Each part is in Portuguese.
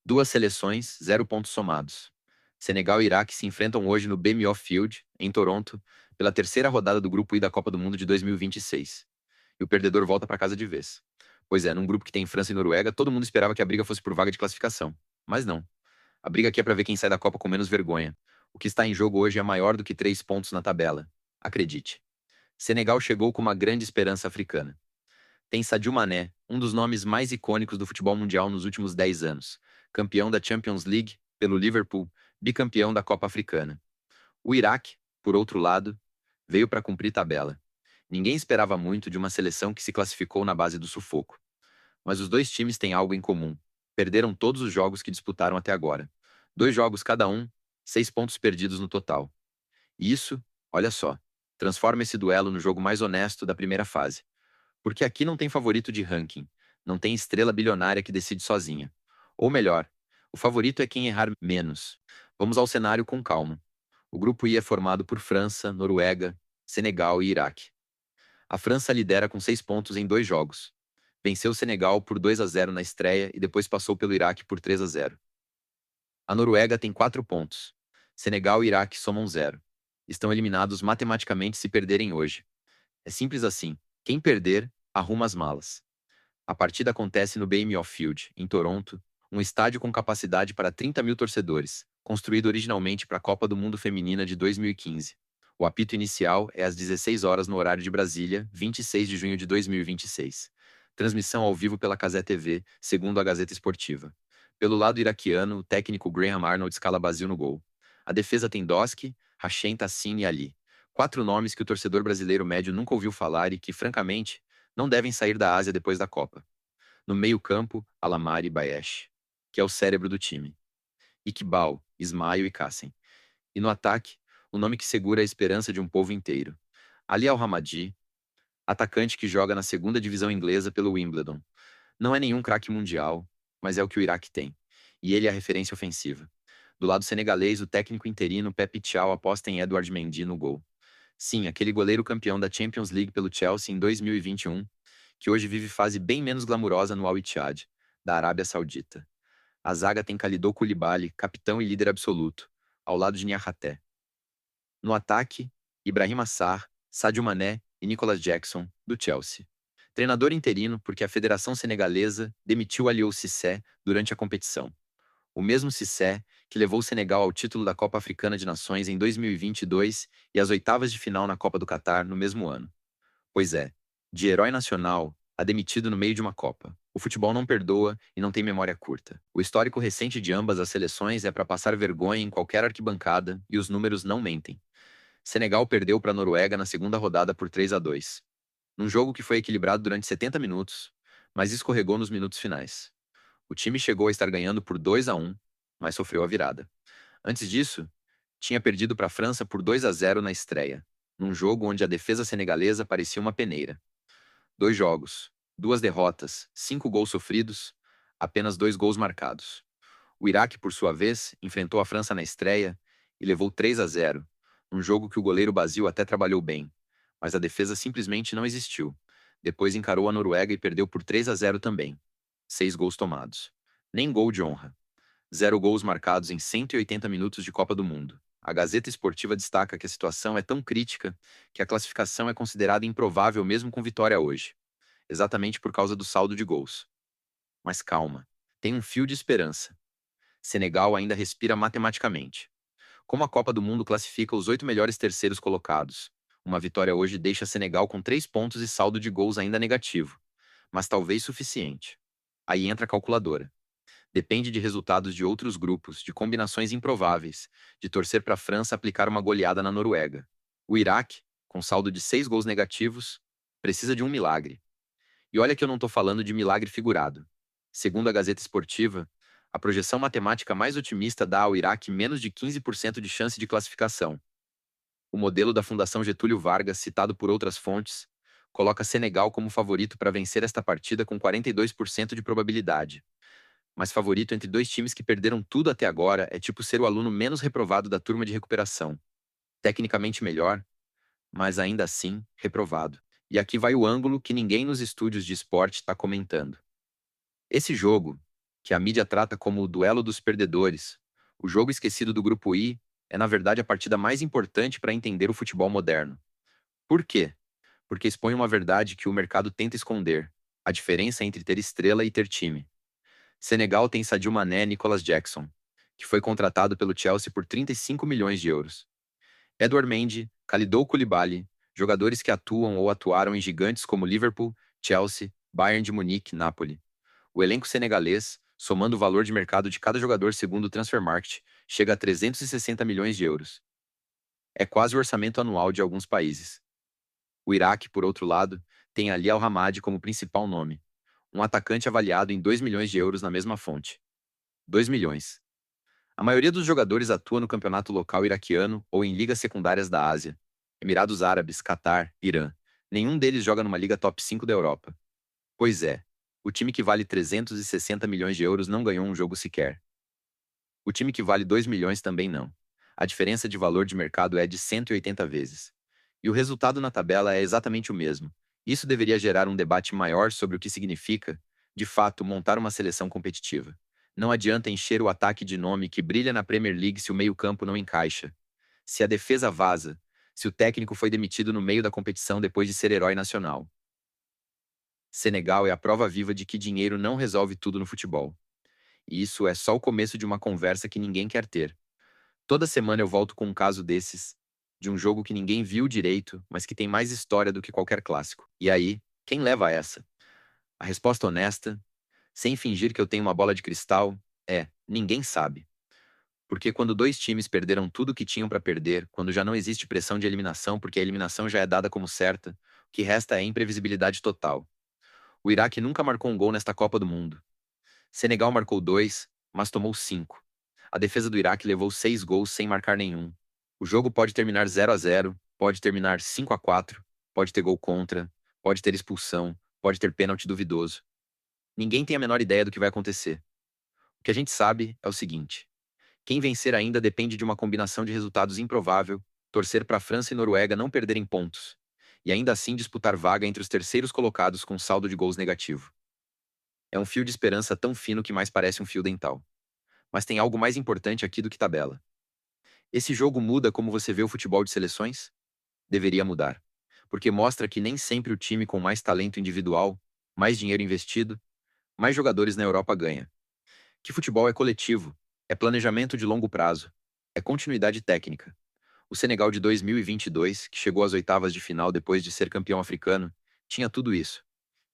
Duas seleções, 0 pontos somados. Senegal e Iraque se enfrentam hoje no BMO Field, em Toronto, pela terceira rodada do Grupo I da Copa do Mundo de 2026. E 26. E o perdedor volta para casa de vez. Pois é, num grupo que tem França e Noruega, todo mundo esperava que a briga fosse por vaga de classificação. Mas não. A briga aqui é para ver quem sai da Copa com menos vergonha. O que está em jogo hoje é maior do que 3 pontos na tabela. Acredite. Senegal chegou com uma grande esperança africana. Tem Sadio Mané, um dos nomes mais icônicos do futebol mundial nos últimos 10 anos. Campeão da Champions League pelo Liverpool, bicampeão da Copa Africana. O Iraque, por outro lado, veio para cumprir tabela. Ninguém esperava muito de uma seleção que se classificou na base do sufoco. Mas os dois times têm algo em comum. Perderam todos os jogos que disputaram até agora. 2 jogos cada um, 6 pontos perdidos no total. E isso, olha só, transforma esse duelo no jogo mais honesto da primeira fase. Porque aqui não tem favorito de ranking, não tem estrela bilionária que decide sozinha. Ou melhor, o favorito é quem errar menos. Vamos ao cenário com calma. O grupo I é formado por França, Noruega, Senegal e Iraque. A França lidera com 6 pontos em 2 jogos. Venceu o Senegal por 2-0 na estreia e depois passou pelo Iraque por 3-0. A Noruega tem 4 pontos. Senegal e Iraque somam 0. Estão eliminados matematicamente se perderem hoje. É simples assim. Quem perder, arruma as malas. A partida acontece no BMO Field, em Toronto, um estádio com capacidade para 30 mil torcedores, construído originalmente para a Copa do Mundo Feminina de 2015. O apito inicial é às 16 horas no horário de Brasília, 26 de junho de 2026. Transmissão ao vivo pela Cazé TV, segundo a Gazeta Esportiva. Pelo lado iraquiano, o técnico Graham Arnold escala Basile no gol. A defesa tem Doski, Hachem Tassine e Ali. 4 nomes que o torcedor brasileiro médio nunca ouviu falar e que, francamente, não devem sair da Ásia depois da Copa. No meio-campo, Alamari e Bayesh, que é o cérebro do time. Iqbal, Ismail e Kassem. E no ataque, o nome que segura a esperança de um povo inteiro. Ali Al-Hamadi, atacante que joga na segunda divisão inglesa pelo Wimbledon. Não é nenhum craque mundial, mas é o que o Iraque tem. E ele é a referência ofensiva. Do lado senegalês, o técnico interino Pepe Thiaw aposta em Edouard Mendy no gol. Sim, aquele goleiro campeão da Champions League pelo Chelsea em 2021, que hoje vive fase bem menos glamurosa no Al Ittihad, da Arábia Saudita. A zaga tem Kalidou Koulibaly, capitão e líder absoluto, ao lado de Niakhaté. No ataque, Ibrahima Sarr, Sadio Mané e Nicolas Jackson, do Chelsea. Treinador interino porque a Federação Senegalesa demitiu Aliou Cissé durante a competição. O mesmo Cissé que levou o Senegal ao título da Copa Africana de Nações em 2022 e às oitavas de final na Copa do Catar no mesmo ano. Pois é, de herói nacional a demitido no meio de uma Copa. O futebol não perdoa e não tem memória curta. O histórico recente de ambas as seleções é para passar vergonha em qualquer arquibancada e os números não mentem. Senegal perdeu para a Noruega na segunda rodada por 3-2, num jogo que foi equilibrado durante 70 minutos, mas escorregou nos minutos finais. O time chegou a estar ganhando por 2-1, mas sofreu a virada. Antes disso, tinha perdido para a França por 2-0 na estreia, num jogo onde a defesa senegalesa parecia uma peneira. 2 jogos, 2 derrotas, 5 gols sofridos, apenas 2 gols marcados. O Iraque, por sua vez, enfrentou a França na estreia e levou 3-0, um jogo que o goleiro Basile até trabalhou bem, mas a defesa simplesmente não existiu. Depois encarou a Noruega e perdeu por 3-0 também. 6 gols tomados. Nem gol de honra. 0 gols marcados em 180 minutos de Copa do Mundo. A Gazeta Esportiva destaca que a situação é tão crítica que a classificação é considerada improvável mesmo com vitória hoje, exatamente por causa do saldo de gols. Mas calma, tem um fio de esperança. Senegal ainda respira matematicamente. Como a Copa do Mundo classifica os 8 melhores terceiros colocados, uma vitória hoje deixa Senegal com 3 pontos e saldo de gols ainda negativo, mas talvez suficiente. Aí entra a calculadora. Depende de resultados de outros grupos, de combinações improváveis, de torcer para a França aplicar uma goleada na Noruega. O Iraque, com saldo de 6 gols negativos, precisa de um milagre. E olha que eu não estou falando de milagre figurado. Segundo a Gazeta Esportiva, a projeção matemática mais otimista dá ao Iraque menos de 15% de chance de classificação. O modelo da Fundação Getúlio Vargas, citado por outras fontes, coloca Senegal como favorito para vencer esta partida com 42% de probabilidade. Mas favorito entre dois times que perderam tudo até agora é tipo ser o aluno menos reprovado da turma de recuperação. Tecnicamente melhor, mas ainda assim, reprovado. E aqui vai o ângulo que ninguém nos estúdios de esporte está comentando. Esse jogo que a mídia trata como o duelo dos perdedores, o jogo esquecido do Grupo I, é na verdade a partida mais importante para entender o futebol moderno. Por quê? Porque expõe uma verdade que o mercado tenta esconder: a diferença entre ter estrela e ter time. Senegal tem Sadio Mané e Nicolas Jackson, que foi contratado pelo Chelsea por 35 milhões de euros. Edouard Mendy, Kalidou Koulibaly, jogadores que atuam ou atuaram em gigantes como Liverpool, Chelsea, Bayern de Munique, Napoli. O elenco senegalês, somando o valor de mercado de cada jogador segundo o Transfermarkt, chega a 360 milhões de euros. É quase o orçamento anual de alguns países. O Iraque, por outro lado, tem Ali Al-Hamad como principal nome, um atacante avaliado em 2 milhões de euros na mesma fonte. 2 milhões. A maioria dos jogadores atua no campeonato local iraquiano ou em ligas secundárias da Ásia, Emirados Árabes, Catar, Irã. Nenhum deles joga numa liga top 5 da Europa. Pois é, o time que vale 360 milhões de euros não ganhou um jogo sequer. O time que vale 2 milhões também não. A diferença de valor de mercado é de 180 vezes. E o resultado na tabela é exatamente o mesmo. Isso deveria gerar um debate maior sobre o que significa, de fato, montar uma seleção competitiva. Não adianta encher o ataque de nome que brilha na Premier League se o meio-campo não encaixa, se a defesa vaza, se o técnico foi demitido no meio da competição depois de ser herói nacional. Senegal é a prova viva de que dinheiro não resolve tudo no futebol. E isso é só o começo de uma conversa que ninguém quer ter. Toda semana eu volto com um caso desses, de um jogo que ninguém viu direito, mas que tem mais história do que qualquer clássico. E aí, quem leva essa? A resposta honesta, sem fingir que eu tenho uma bola de cristal, é: ninguém sabe. Porque quando dois times perderam tudo o que tinham para perder, quando já não existe pressão de eliminação porque a eliminação já é dada como certa, o que resta é imprevisibilidade total. O Iraque nunca marcou um gol nesta Copa do Mundo. Senegal marcou 2, mas tomou 5. A defesa do Iraque levou 6 gols sem marcar nenhum. O jogo pode terminar 0-0, pode terminar 5-4, pode ter gol contra, pode ter expulsão, pode ter pênalti duvidoso. Ninguém tem a menor ideia do que vai acontecer. O que a gente sabe é o seguinte: quem vencer ainda depende de uma combinação de resultados improvável, torcer para a França e Noruega não perderem pontos, e ainda assim disputar vaga entre os terceiros colocados com saldo de gols negativo. É um fio de esperança tão fino que mais parece um fio dental. Mas tem algo mais importante aqui do que tabela. Esse jogo muda como você vê o futebol de seleções? Deveria mudar. Porque mostra que nem sempre o time com mais talento individual, mais dinheiro investido, mais jogadores na Europa ganha. Que futebol é coletivo, é planejamento de longo prazo, é continuidade técnica. O Senegal de 2022, que chegou às oitavas de final depois de ser campeão africano, tinha tudo isso.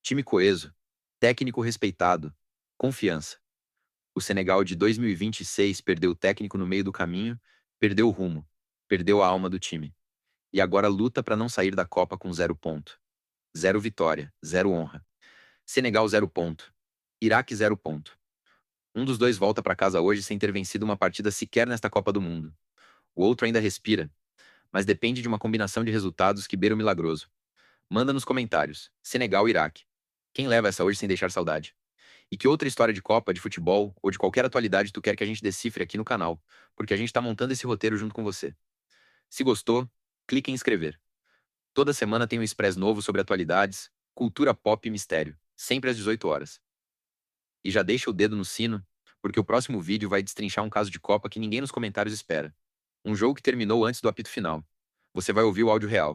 Time coeso, técnico respeitado, confiança. O Senegal de 2026 perdeu o técnico no meio do caminho, perdeu o rumo, perdeu a alma do time. E agora luta para não sair da Copa com 0 ponto. 0 vitória, 0 honra. Senegal 0 ponto. Iraque 0 ponto. Um dos dois volta para casa hoje sem ter vencido uma partida sequer nesta Copa do Mundo. O outro ainda respira, mas depende de uma combinação de resultados que beira o milagroso. Manda nos comentários: Senegal e Iraque. Quem leva essa hoje sem deixar saudade? E que outra história de Copa, de futebol ou de qualquer atualidade tu quer que a gente decifre aqui no canal, porque a gente tá montando esse roteiro junto com você. Se gostou, clique em inscrever. Toda semana tem um express novo sobre atualidades, cultura pop e mistério, sempre às 18 horas. E já deixa o dedo no sino, porque o próximo vídeo vai destrinchar um caso de Copa que ninguém nos comentários espera. Um jogo que terminou antes do apito final. Você vai ouvir o áudio real.